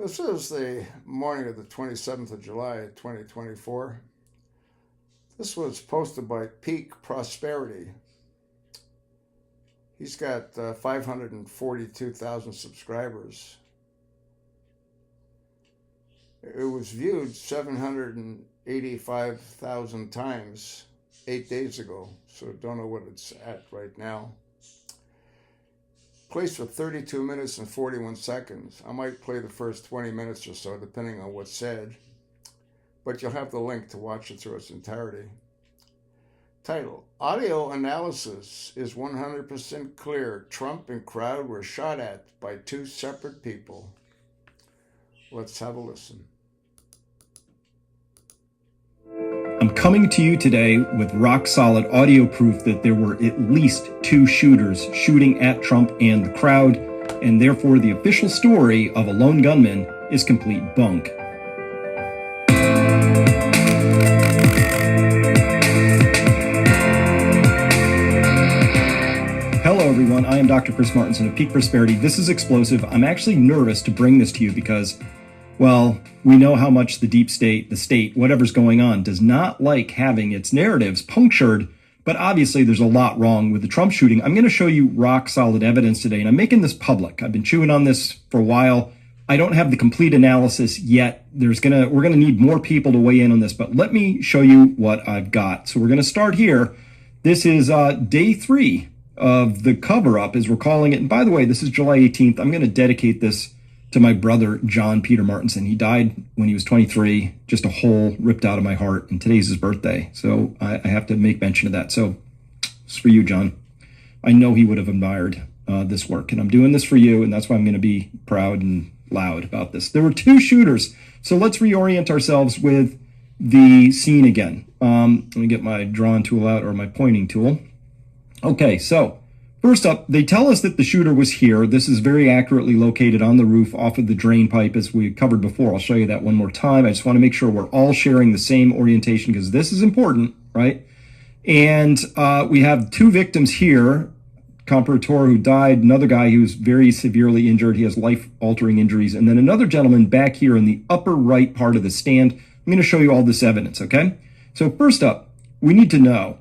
This is the morning of the 27th of July, 2024. This was posted by Peak Prosperity. He's got 542,000 subscribers. It was viewed 785,000 times 8 days ago, so don't know what it's at right now. Plays for 32 minutes and 41 seconds. I might play the first 20 minutes or so, depending on what's said, but you'll have the link to watch it through its entirety. Title: Audio analysis is 100% clear. Trump and crowd were shot at by two separate people. Let's have a listen. I'm coming to you today with rock-solid audio proof that there were at least two shooters shooting at Trump and the crowd, and therefore the official story of a lone gunman is complete bunk. Hello everyone, I am Dr. Chris Martinson of Peak Prosperity. This is explosive. I'm actually nervous to bring this to you because, well, we know how much the deep state, the state, whatever's going on, does not like having its narratives punctured, but obviously there's a lot wrong with the Trump shooting. I'm going to show you rock solid evidence today, and I'm making this public. I've been chewing on this for a while. I don't have the complete analysis yet. We're going to need more people to weigh in on this, but let me show you what I've got. So we're going to start here. This is day 3 of the cover-up, as we're calling it. And by the way, this is July 18th. I'm going to dedicate this to my brother, John Peter Martinson. He died when he was 23, just a hole ripped out of my heart, and today's his birthday. So I have to make mention of that. So it's for you, John. I know he would have admired this work, and I'm doing this for you, and that's why I'm going to be proud and loud about this. There were two shooters, so let's reorient ourselves with the scene again. Let me get my drawing tool out, or my pointing tool. Okay, so first up, they tell us that the shooter was here. This is very accurately located on the roof off of the drain pipe, as we covered before. I'll show you that one more time. I just want to make sure we're all sharing the same orientation because this is important, right? And we have two victims here, comparator who died, another guy who's very severely injured. He has life-altering injuries. And then another gentleman back here in the upper right part of the stand. I'm going to show you all this evidence, okay? So first up, we need to know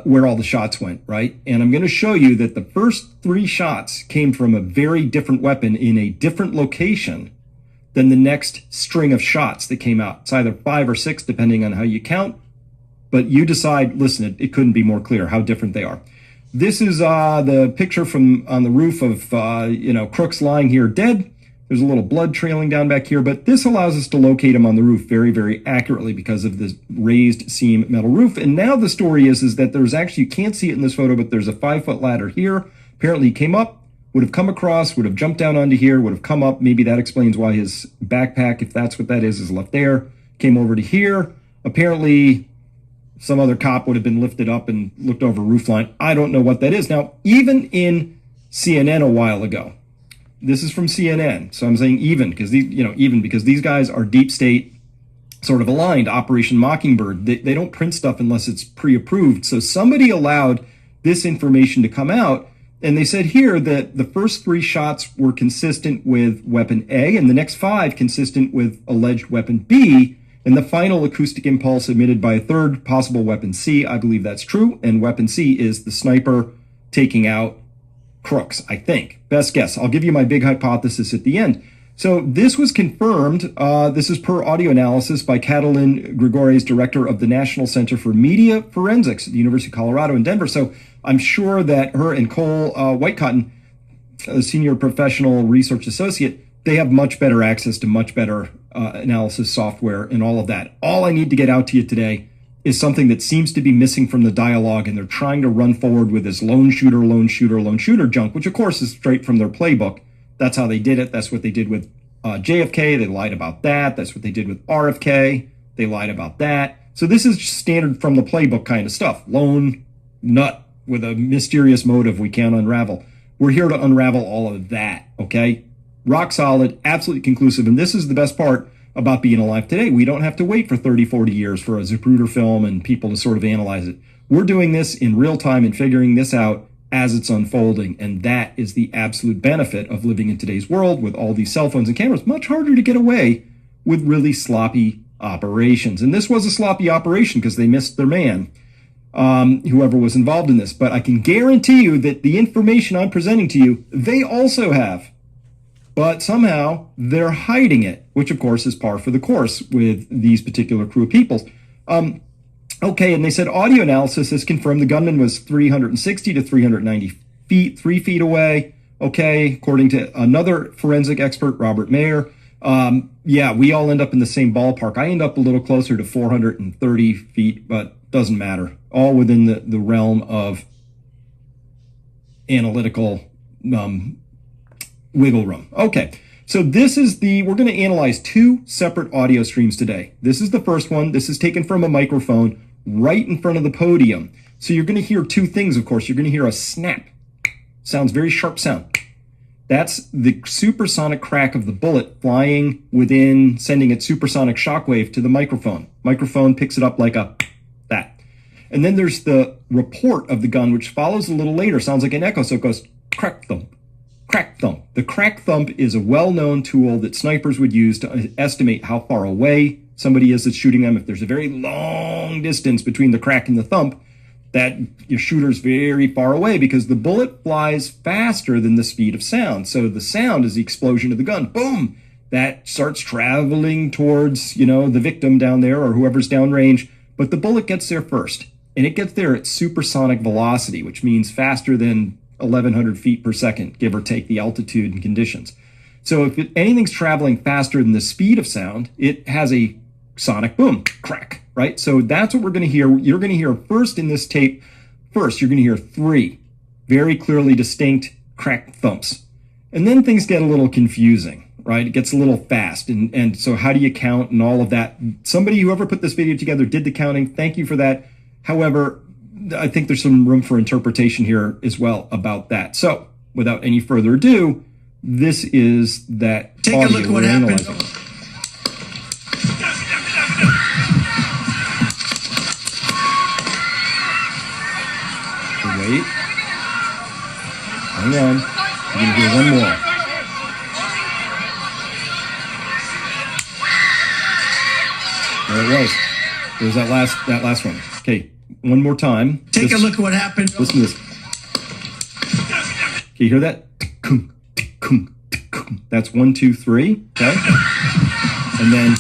where all the shots went, right? And I'm going to show you that the first 3 shots came from a very different weapon in a different location than the next string of shots that came out. It's either 5 or 6, depending on how you count. But you decide, listen, it couldn't be more clear how different they are. This is the picture from on the roof of, Crooks lying here dead. There's a little blood trailing down back here, but this allows us to locate him on the roof very, very accurately because of this raised seam metal roof. And now the story is that there's actually, you can't see it in this photo, but there's a 5-foot ladder here. Apparently he came up, would have come across, would have jumped down onto here, would have come up. Maybe that explains why his backpack, if that's what that is left there. Came over to here. Apparently some other cop would have been lifted up and looked over a roof line. I don't know what that is. Now, even in CNN a while ago, this is from CNN, so I'm saying even because these guys are deep state sort of aligned. Operation Mockingbird. They don't print stuff unless it's pre-approved. So somebody allowed this information to come out, and they said here that the first 3 shots were consistent with weapon A, and the next 5 consistent with alleged weapon B, and the final acoustic impulse emitted by a third possible weapon C. I believe that's true, and weapon C is the sniper taking out Crooks, I think. Best guess. I'll give you my big hypothesis at the end. So this was confirmed. This is per audio analysis by Catalin Gregores, director of the National Center for Media Forensics at the University of Colorado in Denver. So I'm sure that her and Cole Whitecotton, a senior professional research associate, they have much better access to much better analysis software and all of that. All I need to get out to you today is something that seems to be missing from the dialogue, and they're trying to run forward with this lone shooter junk, which of course is straight from their playbook. That's how they did it. That's what they did with JFK. They lied about that. That's what they did with RFK. They lied about that. So this is standard from the playbook kind of stuff. Lone nut with a mysterious motive we can't unravel. We're here to unravel all of that, okay? Rock solid, absolutely conclusive. And this is the best part about being alive today. We don't have to wait for 30, 40 years for a Zapruder film and people to sort of analyze it. We're doing this in real time and figuring this out as it's unfolding. And that is the absolute benefit of living in today's world with all these cell phones and cameras. Much harder to get away with really sloppy operations. And this was a sloppy operation because they missed their man, whoever was involved in this. But I can guarantee you that the information I'm presenting to you, they also have. But somehow they're hiding it, which of course is par for the course with these particular crew of people. Okay, and they said audio analysis has confirmed the gunman was 360 to 390 feet, 3 feet away. Okay, according to another forensic expert, Robert Mayer. Yeah, we all end up in the same ballpark. I end up a little closer to 430 feet, but doesn't matter. All within the realm of analytical wiggle room. Okay, so this is we're going to analyze 2 separate audio streams today. This is the first one. This is taken from a microphone right in front of the podium. So you're going to hear 2 things, of course. You're going to hear a snap. Sounds very sharp sound. That's the supersonic crack of the bullet flying within, sending its supersonic shockwave to the microphone. Microphone picks it up like that. And then there's the report of the gun, which follows a little later. Sounds like an echo, so it goes crack thump, crack thump. The crack thump is a well-known tool that snipers would use to estimate how far away somebody is that's shooting them. If there's a very long distance between the crack and the thump, that your shooter's very far away because the bullet flies faster than the speed of sound. So the sound is the explosion of the gun. Boom! That starts traveling towards, the victim down there or whoever's downrange. But the bullet gets there first. And it gets there at supersonic velocity, which means faster than 1,100 feet per second, give or take the altitude and conditions. So if anything's traveling faster than the speed of sound, it has a sonic boom, crack, right? So that's what we're going to hear. You're going to hear first in this tape, you're going to hear 3 very clearly distinct crack thumps. And then things get a little confusing, right? It gets a little fast. And so how do you count and all of that? Whoever put this video together did the counting. Thank you for that. However, I think there's some room for interpretation here as well about that. So without any further ado, this is that Take a look at what happened. Wait. Hang on. We're going to do one more. There it was. There's that last one. Okay, one more time. Take a look at what happened. Listen to this. Can you hear that? That's 1, 2, 3. Okay. And then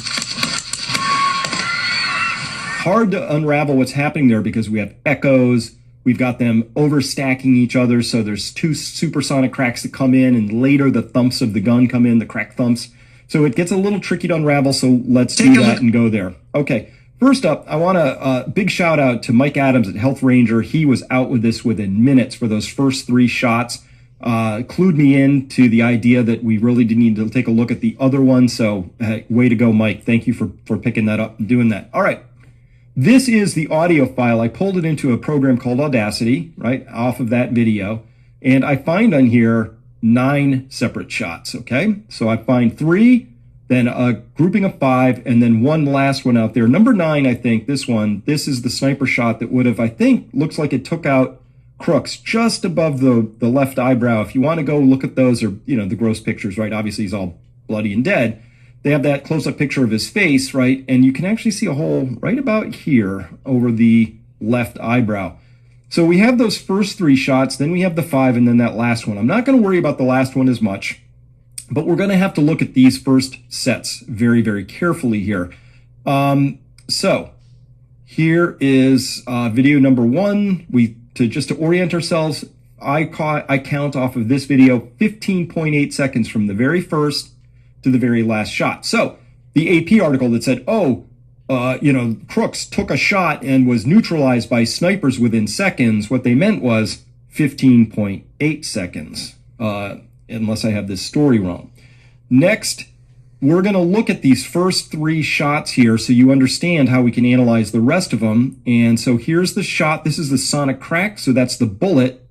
hard to unravel what's happening there because we have echoes. We've got them overstacking each other. So there's 2 supersonic cracks that come in, and later the thumps of the gun come in, the crack thumps. So it gets a little tricky to unravel. So let's do that and go there. Okay. First up, I want a big shout out to Mike Adams at Health Ranger. He was out with this within minutes for those first 3 shots. Clued me in to the idea that we really did need to take a look at the other one. So way to go, Mike. Thank you for picking that up and doing that. All right. This is the audio file. I pulled it into a program called Audacity, right, off of that video. And I find on here 9 separate shots, okay? So I find 3, then a grouping of 5, and then one last one out there. Number 9, I think, this is the sniper shot that would have, I think, looks like it took out Crooks just above the left eyebrow. If you want to go look at those, or, the gross pictures, right? Obviously, he's all bloody and dead. They have that close-up picture of his face, right? And you can actually see a hole right about here over the left eyebrow. So we have those first 3 shots, then we have the 5, and then that last one. I'm not going to worry about the last one as much, but we're going to have to look at these first sets very, very carefully here. So here is video number 1. Just to orient ourselves, I count off of this video 15.8 seconds from the very first to the very last shot. So the AP article that said, Crooks took a shot and was neutralized by snipers within seconds, what they meant was 15.8 seconds, unless I have this story wrong. Next, we're going to look at these first 3 shots here so you understand how we can analyze the rest of them. And so here's the shot. This is the sonic crack. So that's the bullet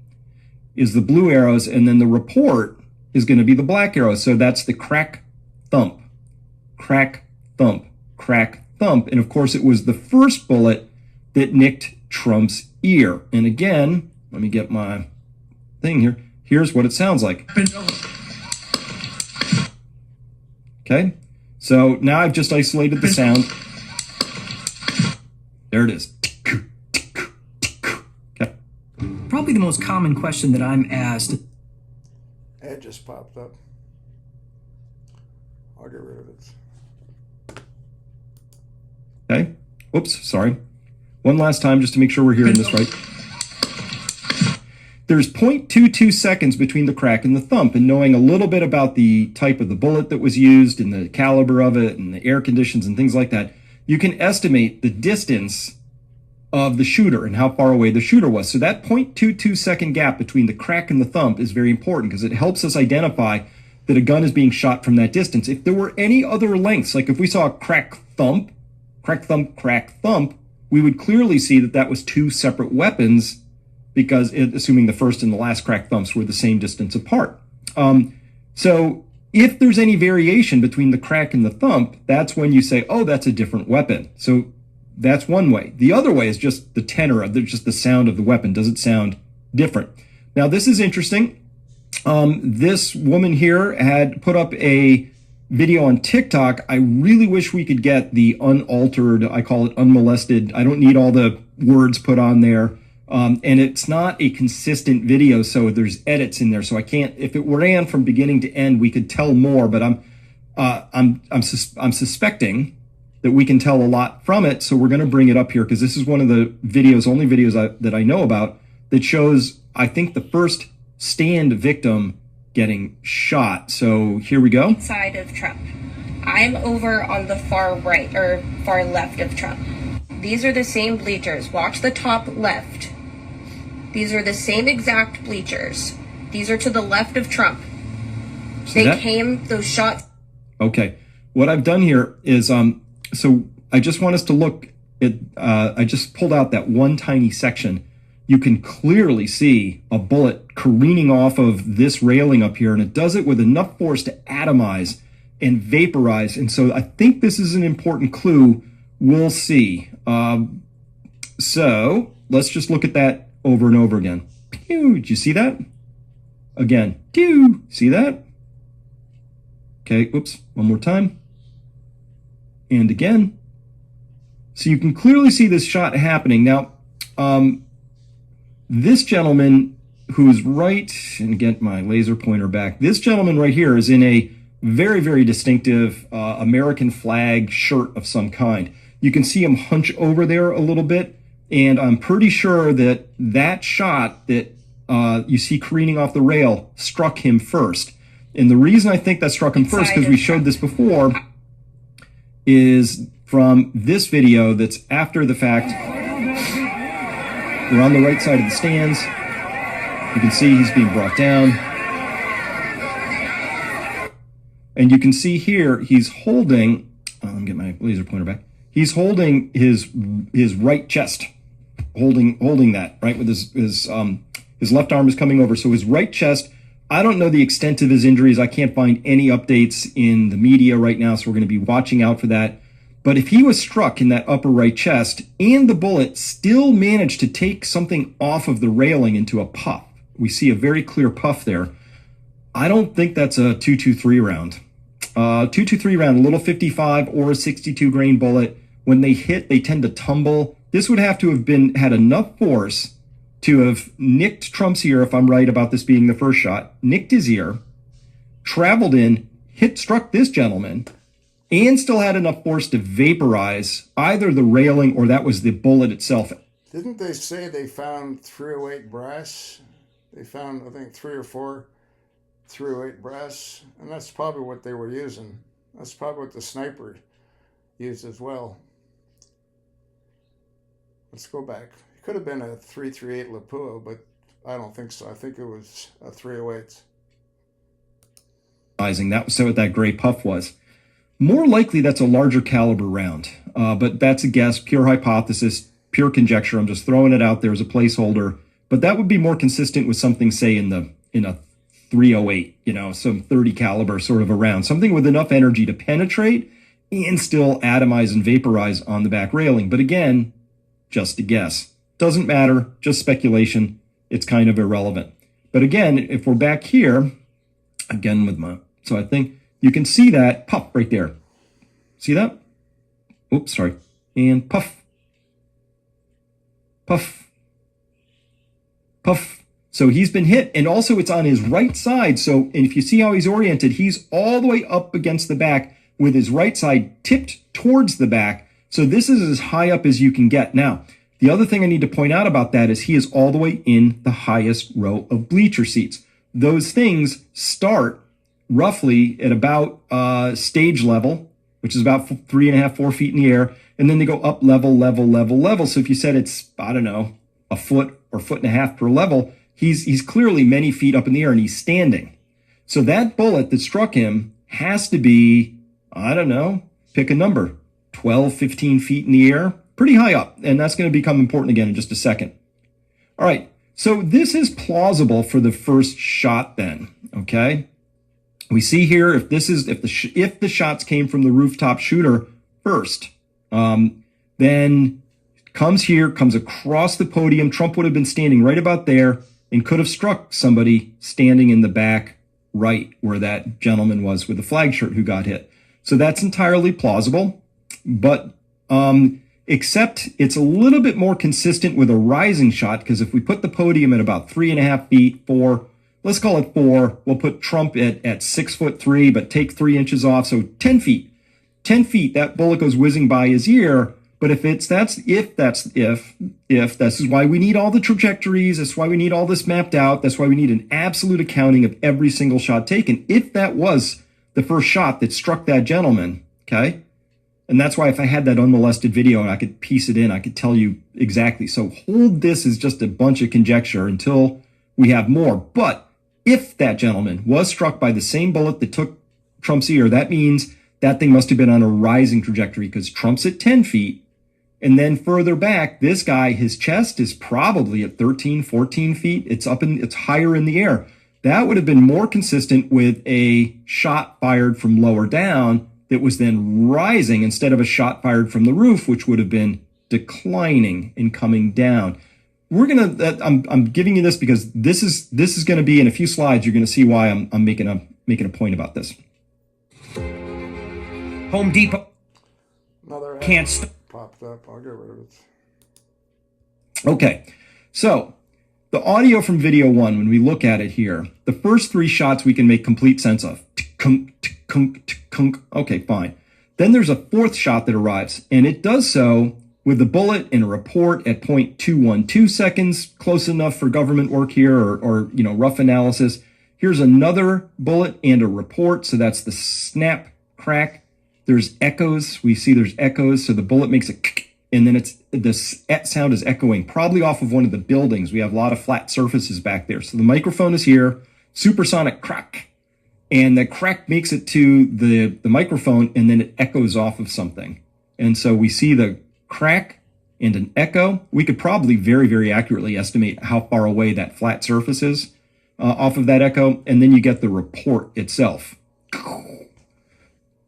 is the blue arrows, and then the report is going to be the black arrows. So that's the crack, thump, crack, thump, crack, thump. And of course, it was the first bullet that nicked Trump's ear. And again, let me get my thing here. Here's what it sounds like. Okay, so now I've just isolated the sound. There it is. Okay. Probably the most common question that I'm asked. It just popped up. I'll get rid of it. Okay. Whoops, sorry. One last time just to make sure we're hearing this right. There's 0.22 seconds between the crack and the thump, and knowing a little bit about the type of the bullet that was used and the caliber of it and the air conditions and things like that, you can estimate the distance of the shooter and how far away the shooter was. So that 0.22 second gap between the crack and the thump is very important because it helps us identify that a gun is being shot from that distance. If there were any other lengths, like if we saw a crack thump, we would clearly see that that was two separate weapons because assuming the first and the last crack thumps were the same distance apart. So if there's any variation between the crack and the thump, that's when you say, oh, that's a different weapon. So that's one way. The other way is just the tenor of just the sound of the weapon. Does it sound different? Now, this is interesting. This woman here had put up a video on TikTok. I really wish we could get the unaltered, I call it unmolested. I don't need all the words put on there. And it's not a consistent video, so there's edits in there. So I can't, if it ran from beginning to end, we could tell more, but I'm suspecting that we can tell a lot from it. So we're going to bring it up here because this is one of the videos, only videos that I know about that shows, I think, the first stand victim getting shot. So here we go. Side of Trump. I'm over on the far right or far left of Trump. These are the same bleachers. Watch the top left. These are the same exact bleachers. These are to the left of Trump. Those shots. Okay. What I've done here is, so I just want us to look at, I just pulled out that one tiny section. You can clearly see a bullet careening off of this railing up here, and it does it with enough force to atomize and vaporize. And so I think this is an important clue. We'll see. So let's just look at that over and over again. Pew, did you see that? Again. Pew, see that? Okay, whoops, one more time. And again. So you can clearly see this shot happening. Now, this gentleman who's right, and again, my laser pointer back, this gentleman right here is in a very, very distinctive American flag shirt of some kind. You can see him hunch over there a little bit, and I'm pretty sure that that shot that you see careening off the rail struck him first. And the reason I think that struck him first, because we showed this before, is from this video that's after the fact. We're on the right side of the stands. You can see he's being brought down. And you can see here he's holding, let me get my laser pointer back. He's holding his right chest, holding that, right? With his left arm is coming over. So his right chest, I don't know the extent of his injuries. I can't find any updates in the media right now, so we're going to be watching out for that. But if he was struck in that upper right chest and the bullet still managed to take something off of the railing into a puff, we see a very clear puff there. I don't think that's a .223 round. .223 round, a little 55 or a 62 grain bullet. When they hit, they tend to tumble. This would have to have had enough force to have nicked Trump's ear, if I'm right about this being the first shot, nicked his ear, traveled in, struck this gentleman, and still had enough force to vaporize either the railing or that was the bullet itself. Didn't they say they found 308 brass? They found, I think, 3 or 4 308 brass, and that's probably what they were using. That's probably what the sniper used as well. Let's go back. It could have been a 338 Lapua, but I don't think so. I think it was a 308. That was what that gray puff was. More likely that's a larger caliber round, but that's a guess, pure hypothesis, pure conjecture. I'm just throwing it out there as a placeholder, but that would be more consistent with something, say, in a 308, some 30 caliber sort of a round, something with enough energy to penetrate and still atomize and vaporize on the back railing. But again, just a guess. Doesn't matter, just speculation. It's kind of irrelevant. But again, if we're back here, again with my, so I think you can see that puff right there. See that? Oops, sorry. And puff, puff, puff. So he's been hit, and also it's on his right side. So and if you see how he's oriented, he's all the way up against the back with his right side tipped towards the back. So this is as high up as you can get. Now, the other thing I need to point out about that is he is all the way in the highest row of bleacher seats. Those things start roughly at about stage level, which is about 3.5, 4 feet in the air. And then they go up level, level, level, level. So if you said it's, I don't know, a foot or 1.5 feet per level, he's clearly many feet up in the air and he's standing. So that bullet that struck him has to be, I don't know, pick a number, 12, 15 feet in the air, pretty high up. And that's going to become important again in just a second. All right. So this is plausible for the first shot then. Okay. We see here if the shots came from the rooftop shooter first, then comes across the podium. Trump would have been standing right about there and could have struck somebody standing in the back right where that gentleman was with the flag shirt who got hit. So that's entirely plausible, but except it's a little bit more consistent with a rising shot, because if we put the podium at about 3.5 feet, 4, let's call it 4, we'll put Trump at 6'3", but take 3 inches off, so 10 feet. 10 feet, that bullet goes whizzing by his ear. But if this is why we need all the trajectories, that's why we need all this mapped out, that's why we need an absolute accounting of every single shot taken. If that was the first shot that struck that gentleman, okay? And that's why if I had that unmolested video and I could piece it in, I could tell you exactly. So hold this as just a bunch of conjecture until we have more. But if that gentleman was struck by the same bullet that took Trump's ear, that means that thing must have been on a rising trajectory, because Trump's at 10 feet. And then further back, this guy, his chest is probably at 13, 14 feet. It's higher in the air. That would have been more consistent with a shot fired from lower down that was then rising instead of a shot fired from the roof, which would have been declining and coming down. I'm giving you this because this is going to be in a few slides. You're going to see why I'm making a point about this. Home Depot Another ad can't popped up. I'll get rid of it. Okay, so the audio from video 1, when we look at it here, the first 3 shots we can make complete sense of. Okay, fine. Then there's a 4th shot that arrives, and it does so with the bullet and a report at 0.212 seconds, close enough for government work here or rough analysis. Here's another bullet and a report, so that's the snap, crack. There's echoes. We see there's echoes, so the bullet makes a and then the sound is echoing, probably off of one of the buildings. We have a lot of flat surfaces back there. So the microphone is here, supersonic crack, and the crack makes it to the microphone, and then it echoes off of something. And so we see the crack and an echo. We could probably very, very accurately estimate how far away that flat surface is off of that echo, and then you get the report itself.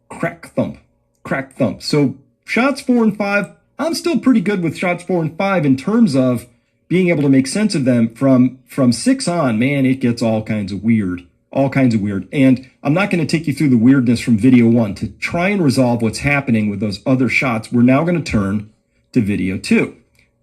Crack, thump, crack, thump. So shots 4 and 5, I'm still pretty good with shots 4 and 5 in terms of being able to make sense of them. From 6 on, man, it gets all kinds of weird. And I'm not going to take you through the weirdness from video 1. To try and resolve what's happening with those other shots, we're now going to turn to video 2.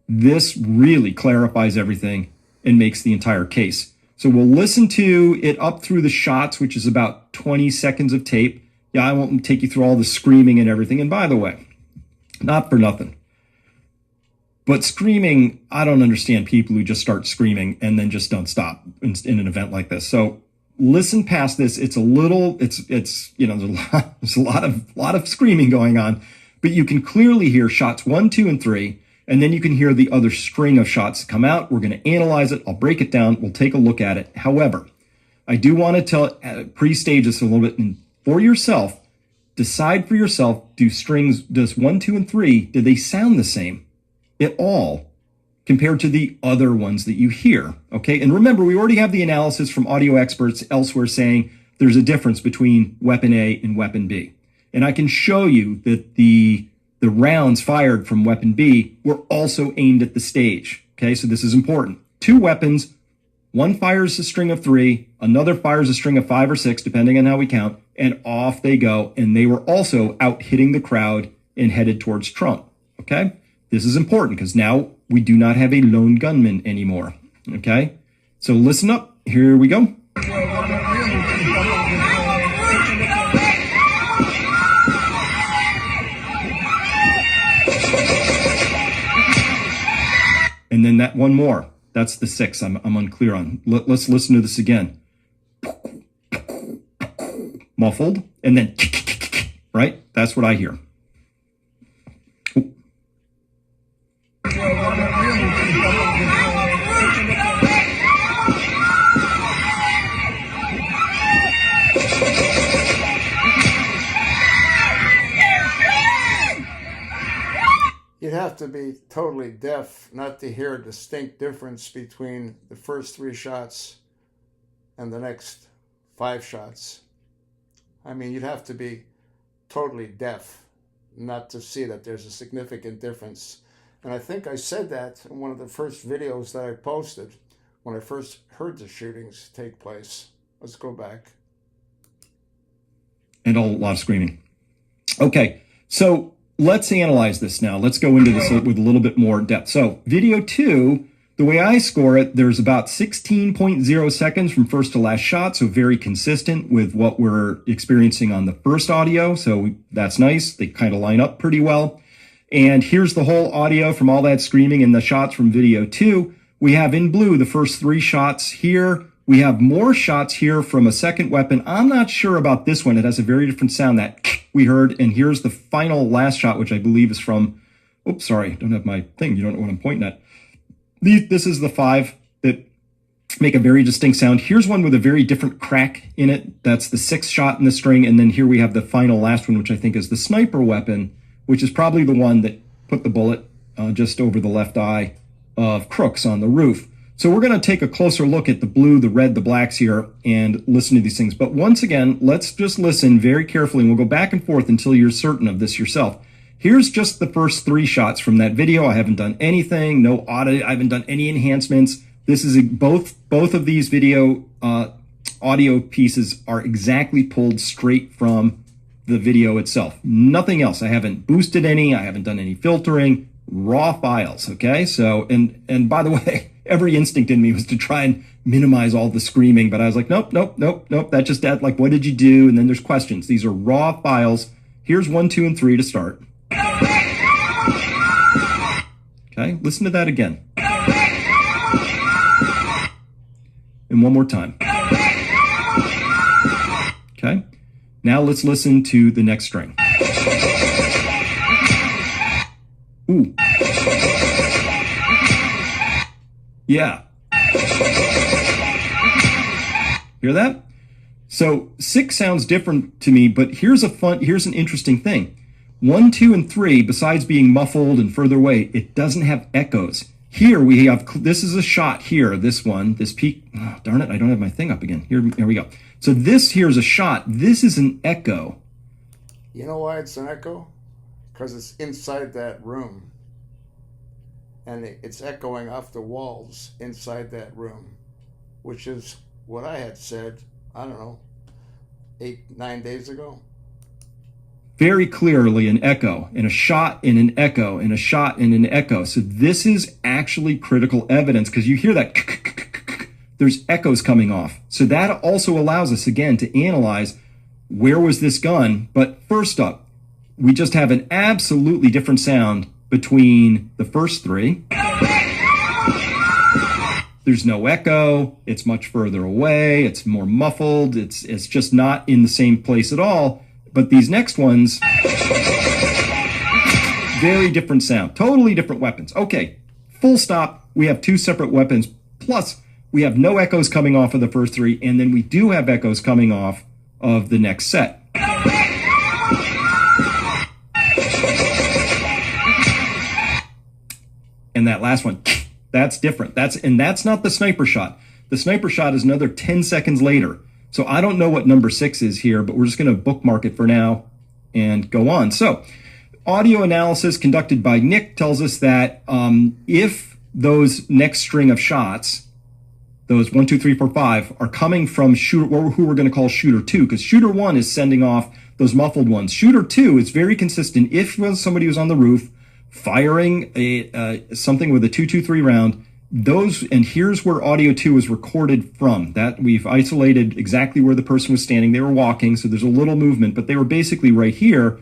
This really clarifies everything and makes the entire case. So we'll listen to it up through the shots, which is about 20 seconds of tape. Yeah, I won't take you through all the screaming and everything. And by the way, not for nothing, but screaming, I don't understand people who just start screaming and then just don't stop in an event like this. So listen past this. There's a lot of screaming going on, but you can clearly hear shots 1, 2, and 3, and then you can hear the other string of shots come out. We're going to analyze it. I'll break it down. We'll take a look at it. However, I do want to pre-stage this a little bit and for yourself, decide for yourself, does 1, 2, and 3, do they sound the same at all compared to the other ones that you hear? Okay, and remember, we already have the analysis from audio experts elsewhere saying there's a difference between weapon A and weapon B. And I can show you that the rounds fired from weapon B were also aimed at the stage. Okay, so this is important. 2 weapons, One fires a string of 3, another fires a string of 5 or 6, depending on how we count, and off they go. And they were also out hitting the crowd and headed towards Trump. Okay? This is important because now we do not have a lone gunman anymore. Okay? So listen up. Here we go. And then that one more. That's the 6 I'm unclear on. Let's listen to this again. Muffled. And then, right? That's what I hear. You'd have to be totally deaf not to hear a distinct difference between the first 3 shots and the next 5 shots. I mean, you'd have to be totally deaf not to see that there's a significant difference. And I think I said that in one of the first videos that I posted when I first heard the shootings take place. Let's go back. And a lot of screaming. Okay, so let's analyze this now. Let's go into this with a little bit more depth. So video 2, the way I score it, there's about 16.0 seconds from first to last shot. So very consistent with what we're experiencing on the first audio. So that's nice. They kind of line up pretty well. And here's the whole audio from all that screaming and the shots from video 2. We have in blue the first 3 shots here. We have more shots here from a second weapon. I'm not sure about this one. It has a very different sound that we heard. And here's the final last shot, which I believe is from, oops, sorry, don't have my thing. You don't know what I'm pointing at. This is the 5 that make a very distinct sound. Here's one with a very different crack in it. That's the 6th shot in the string. And then here we have the final last one, which I think is the sniper weapon, which is probably the one that put the bullet just over the left eye of Crooks on the roof. So we're going to take a closer look at the blue, the red, the blacks here and listen to these things. But once again, let's just listen very carefully and we'll go back and forth until you're certain of this yourself. Here's just the first 3 shots from that video. I haven't done anything, no audio, I haven't done any enhancements. This is both of these video audio pieces are exactly pulled straight from the video itself. Nothing else. I haven't boosted any, I haven't done any filtering, raw files, okay? So, and by the way, every instinct in me was to try and minimize all the screaming, but I was like, nope. That just add, like, what did you do? And then there's questions. These are raw files. Here's 1, 2, and 3 to start. Okay, listen to that again. And one more time. Okay, now let's listen to the next string. Ooh. Yeah. Hear that? So 6 sounds different to me, but here's an interesting thing. 1, 2, and 3, besides being muffled and further away, it doesn't have echoes. Here we have, this is a shot here, this one, this peak, oh, darn it, I don't have my thing up again. Here we go. So this here is a shot. This is an echo. You know why it's an echo? Because it's inside that room. And it's echoing off the walls inside that room, which is what I had said, I don't know, 8, 9 days ago. Very clearly an echo, and a shot and an echo, and a shot and an echo. So this is actually critical evidence because you hear that, there's echoes coming off. So that also allows us, again, to analyze where was this gun. But first up, we just have an absolutely different sound between the first 3. There's no echo. It's much further away. It's more muffled. It's just not in the same place at all. But these next ones, very different sound, totally different weapons. Okay, full stop. We have 2 separate weapons. Plus, we have no echoes coming off of the first 3, and then we do have echoes coming off of the next set. And that last one, that's different. That's not the sniper shot. The sniper shot is another 10 seconds later. So I don't know what number 6 is here, but we're just going to bookmark it for now and go on. So audio analysis conducted by Nick tells us that if those next string of shots those 1, 2, 3, 4, 5 are coming from shooter, who we're going to call shooter 2, because shooter 1 is sending off those muffled ones. Shooter 2 is very consistent. If somebody was on the roof firing something with a 223 round, and here's where audio 2 is recorded from. That we've isolated exactly where the person was standing. They were walking, so there's a little movement, but they were basically right here.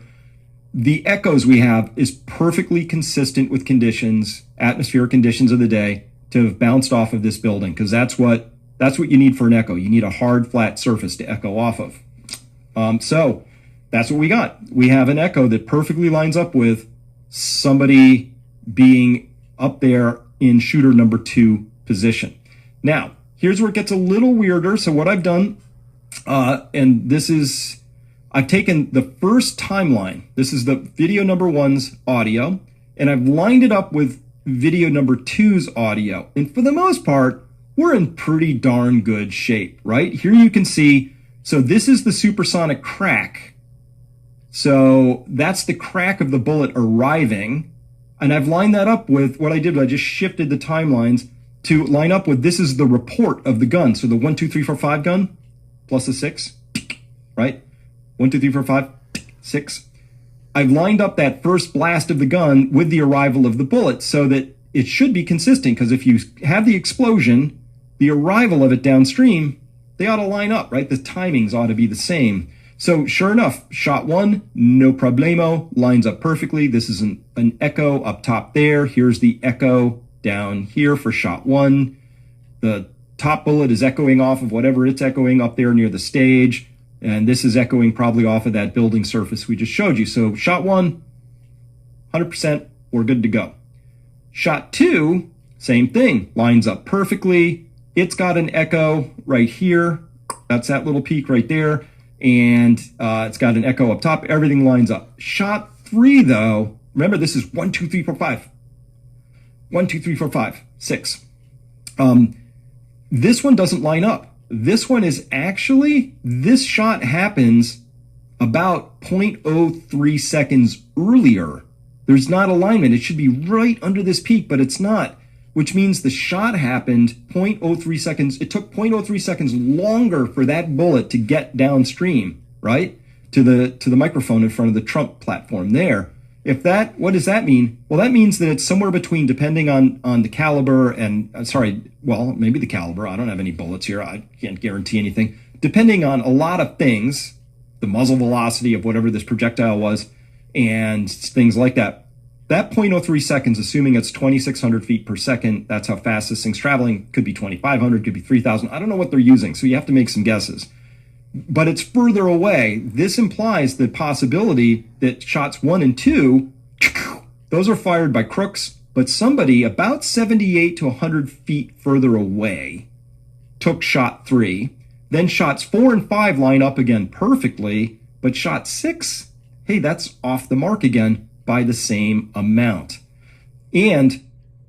The echoes we have is perfectly consistent with conditions, atmospheric conditions of the day, to have bounced off of this building, because that's what you need for an echo. You need a hard, flat surface to echo off of. So that's what we got. We have an echo that perfectly lines up with somebody being up there in shooter number 2 position. Now, here's where it gets a little weirder. So what I've done, and this is, I've taken the first timeline. This is the video number 1's audio, and I've lined it up with video number 2's audio. And for the most part, we're in pretty darn good shape, right? Here you can see, so this is the supersonic crack. So that's the crack of the bullet arriving. And I've lined that up with what I did. I just shifted the timelines to line up with, this is the report of the gun. So the 1, 2, 3, 4, 5 gun plus a 6, right? 1, 2, 3, 4, 5, 6. I've lined up that first blast of the gun with the arrival of the bullet so that it should be consistent, because if you have the explosion, the arrival of it downstream, they ought to line up, right? The timings ought to be the same. So sure enough, shot 1, no problemo, lines up perfectly. This is an echo up top there. Here's the echo down here for shot 1. The top bullet is echoing off of whatever it's echoing up there near the stage. And this is echoing probably off of that building surface we just showed you. So shot 1, 100%, we're good to go. Shot 2, same thing, lines up perfectly. It's got an echo right here. That's that little peak right there. And it's got an echo up top. Everything lines up. Shot 3, though, remember this is 1, 2, 3, 4, 5. 1, 2, 3, 4, 5, 6. This one doesn't line up. This one is actually, this shot happens about 0.03 seconds earlier. There's not alignment. It should be right under this peak, but it's not, which means the shot happened 0.03 seconds. It took 0.03 seconds longer for that bullet to get downstream, right? To the microphone in front of the Trump platform there. What does that mean? Well, that means that it's somewhere between, depending on the caliber and, maybe the caliber. I don't have any bullets here. I can't guarantee anything. Depending on a lot of things, the muzzle velocity of whatever this projectile was, and things like that. That 0.03 seconds, assuming it's 2,600 feet per second, that's how fast this thing's traveling. Could be 2,500, could be 3,000. I don't know what they're using, so you have to make some guesses. But it's further away. This implies the possibility that shots 1 and 2, those are fired by crooks, but somebody about 78 to 100 feet further away took shot 3. Then shots 4 and 5 line up again perfectly, but shot 6, hey, that's off the mark again by the same amount. And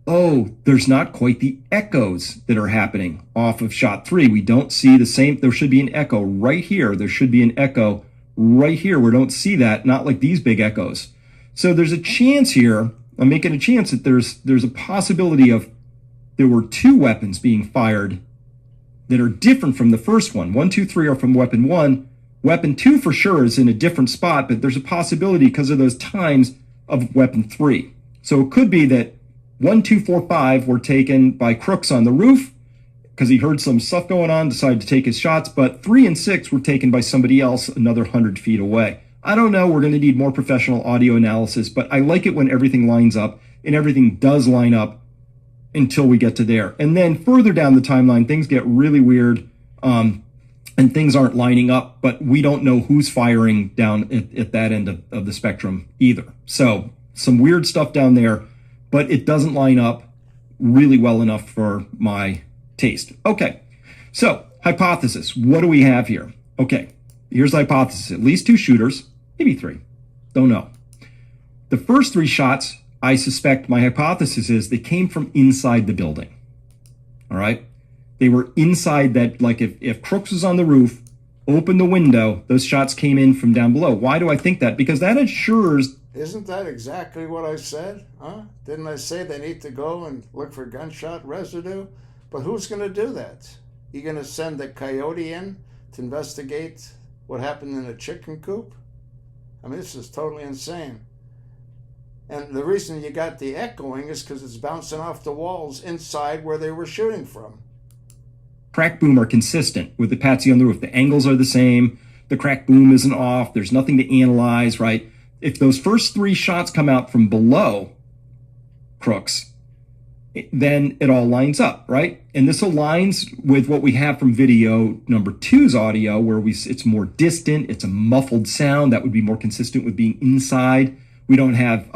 there's not quite the echoes that are happening off of shot 3. We don't see the same. There should be an echo right here. There should be an echo right here. We don't see that, not like these big echoes. So there's a chance here, I'm making a chance that there's a possibility of there were 2 weapons being fired that are different from the first one. 1, 2, 3 are from weapon 1. Weapon 2 for sure is in a different spot, but there's a possibility because of those times of weapon 3. So it could be that 1, 2, 4, 5 were taken by crooks on the roof because he heard some stuff going on, decided to take his shots, but 3 and 6 were taken by somebody else another 100 feet away. I don't know, we're going to need more professional audio analysis, but I like it when everything lines up, and everything does line up until we get to there. And then further down the timeline, things get really weird, and things aren't lining up, but we don't know who's firing down at that end of the spectrum either. So some weird stuff down there, but it doesn't line up really well enough for my taste. Okay, so hypothesis. What do we have here? Okay, here's the hypothesis. At least 2 shooters, maybe 3. Don't know. The first 3 shots, I suspect my hypothesis is they came from inside the building. All right? They were inside that, like if Crooks was on the roof, opened the window, those shots came in from down below. Why do I think that? Because that ensures... Isn't that exactly what I said? Huh? Didn't I say they need to go and look for gunshot residue? But who's going to do that? You going to send a coyote in to investigate what happened in a chicken coop? I mean, this is totally insane. And the reason you got the echoing is because it's bouncing off the walls inside where they were shooting from. Crack boom are consistent with the Patsy on the roof. The angles are the same. The crack boom isn't off. There's nothing to analyze, right? If those first 3 shots come out from below Crooks, then it all lines up, right? And this aligns with what we have from video number 2's audio, where it's more distant, it's a muffled sound that would be more consistent with being inside. We don't have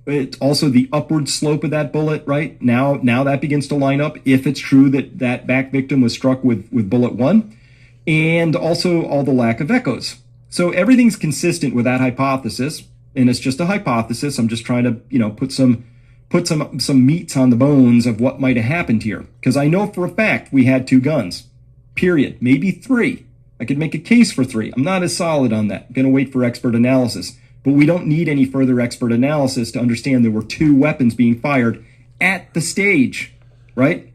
it's also the upward slope of that bullet, right? Now that begins to line up if it's true that that back victim was struck with bullet 1, and also all the lack of echoes. So everything's consistent with that hypothesis, and it's just a hypothesis. I'm just trying to, put some meats on the bones of what might have happened here, because I know for a fact we had 2 guns, period, maybe 3. I could make a case for 3. I'm not as solid on that. I'm going to wait for expert analysis. But we don't need any further expert analysis to understand there were 2 weapons being fired at the stage, right?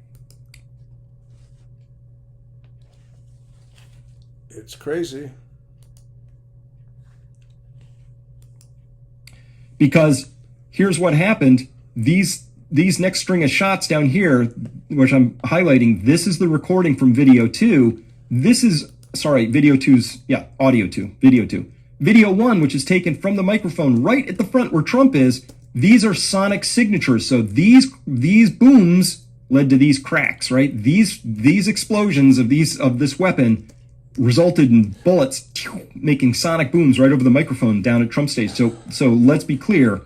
It's crazy. Because here's what happened. These next string of shots down here, which I'm highlighting, this is the recording from video 2. This is, video 2's, audio 2, video 2. Video 1, which is taken from the microphone right at the front where Trump is, these are sonic signatures. So these booms led to these cracks, right? These explosions of this weapon resulted in bullets making sonic booms right over the microphone down at Trump stage. So let's be clear.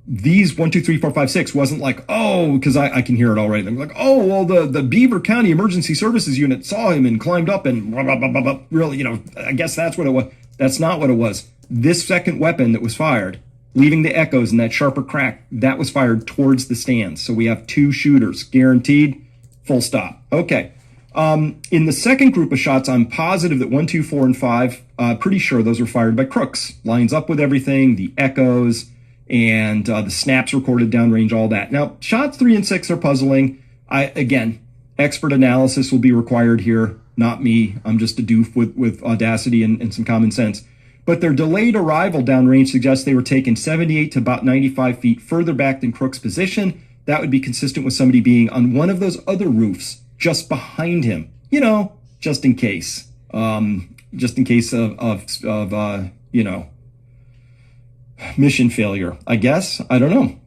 These 1, 2, 3, 4, 5, 6 wasn't like, oh, because I can hear it already. They're like, oh, well, the Beaver County Emergency Services Unit saw him and climbed up and blah, blah, blah, blah, blah. Really, I guess that's what it was. That's not what it was. This second weapon that was fired, leaving the echoes and that sharper crack, that was fired towards the stands. So we have 2 shooters, guaranteed, full stop. Okay. In the second group of shots, I'm positive that 1, 2, 4, and 5, pretty sure those were fired by Crooks. Lines up with everything, the echoes, and the snaps recorded downrange, all that. Now, shots 3 and 6 are puzzling. Again, expert analysis will be required here, not me. I'm just a doof with audacity and some common sense. But their delayed arrival downrange suggests they were taken 78 to about 95 feet further back than Crook's position. That would be consistent with somebody being on one of those other roofs just behind him, just in case. Just in case of mission failure, I guess. I don't know.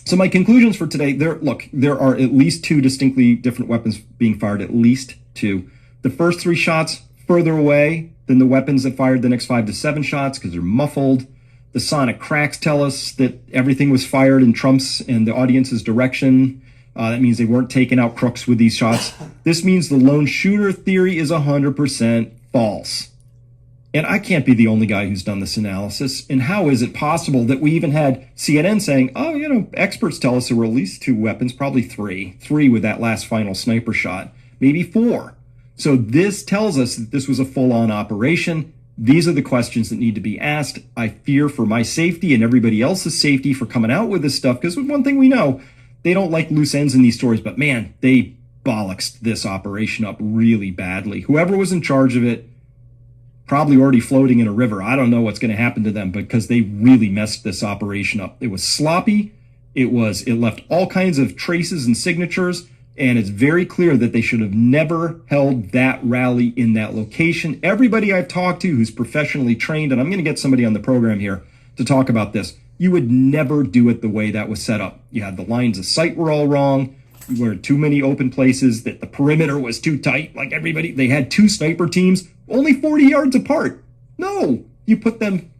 So my conclusions for today, there are at least 2 distinctly different weapons being fired, at least 2. The first 3 shots further away than the weapons that fired the next 5 to 7 shots because they're muffled. The sonic cracks tell us that everything was fired in Trump's and the audience's direction. That means they weren't taking out Crooks with these shots. This means the lone shooter theory is 100% false. And I can't be the only guy who's done this analysis. And how is it possible that we even had CNN saying, experts tell us there were at least 2 weapons, probably 3 with that last final sniper shot, maybe 4. So this tells us that this was a full-on operation. These are the questions that need to be asked. I fear for my safety and everybody else's safety for coming out with this stuff, because one thing we know, they don't like loose ends in these stories, but man, they bollocksed this operation up really badly. Whoever was in charge of it, probably already floating in a river. I don't know what's going to happen to them, because they really messed this operation up. It was sloppy. It left all kinds of traces and signatures. And it's very clear that they should have never held that rally in that location. Everybody I've talked to who's professionally trained, and I'm going to get somebody on the program here to talk about this, you would never do it the way that was set up. You had the lines of sight were all wrong. You were too many open places, that the perimeter was too tight. Like everybody, they had 2 sniper teams, only 40 yards apart. No, you put them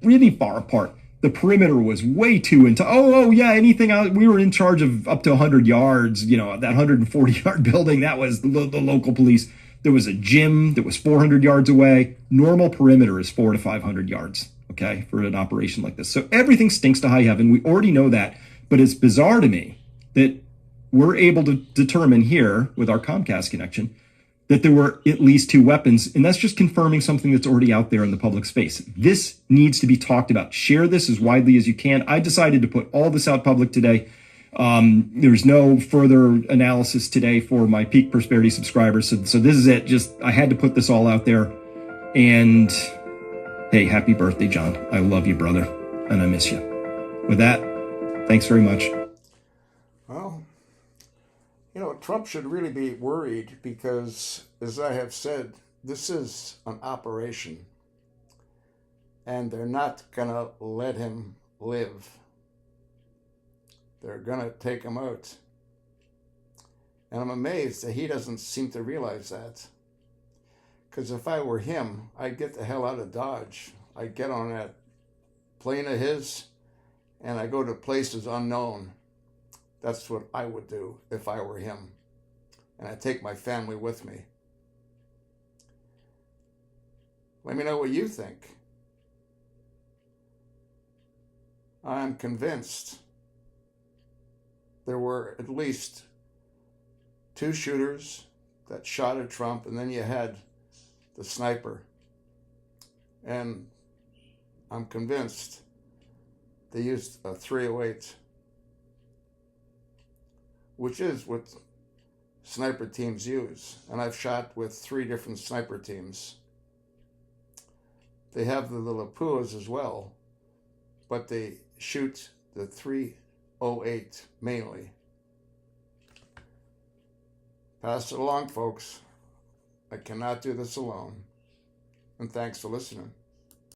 really far apart. The perimeter was way too into, anything out. We were in charge of up to 100 yards, that 140-yard building, that was the local police. There was a gym that was 400 yards away. Normal perimeter is 400 to 500 yards, okay, for an operation like this. So everything stinks to high heaven. We already know that, but it's bizarre to me that we're able to determine here with our Comcast connection that there were at least 2 weapons, and that's just confirming something that's already out there in the public space. This needs to be talked about. Share this as widely as you can. I decided to put all this out public today. There's no further analysis today for my Peak Prosperity subscribers. So this is it. Just, I had to put this all out there. And hey, happy birthday, John. I love you, brother. And I miss you. With that, thanks very much. Well, Trump should really be worried because, as I have said, this is an operation. And they're not going to let him live. They're going to take him out. And I'm amazed that he doesn't seem to realize that. Because if I were him, I'd get the hell out of Dodge. I'd get on that plane of his, and I go to places unknown. That's what I would do if I were him. And I'd take my family with me. Let me know what you think. I'm convinced there were at least 2 shooters that shot at Trump, and then you had the sniper. And I'm convinced they used a .308, which is what sniper teams use. And I've shot with 3 different sniper teams. They have the Lapuas as well, but they shoot the .308 mainly. Pass it along, folks. I cannot do this alone. And thanks for listening.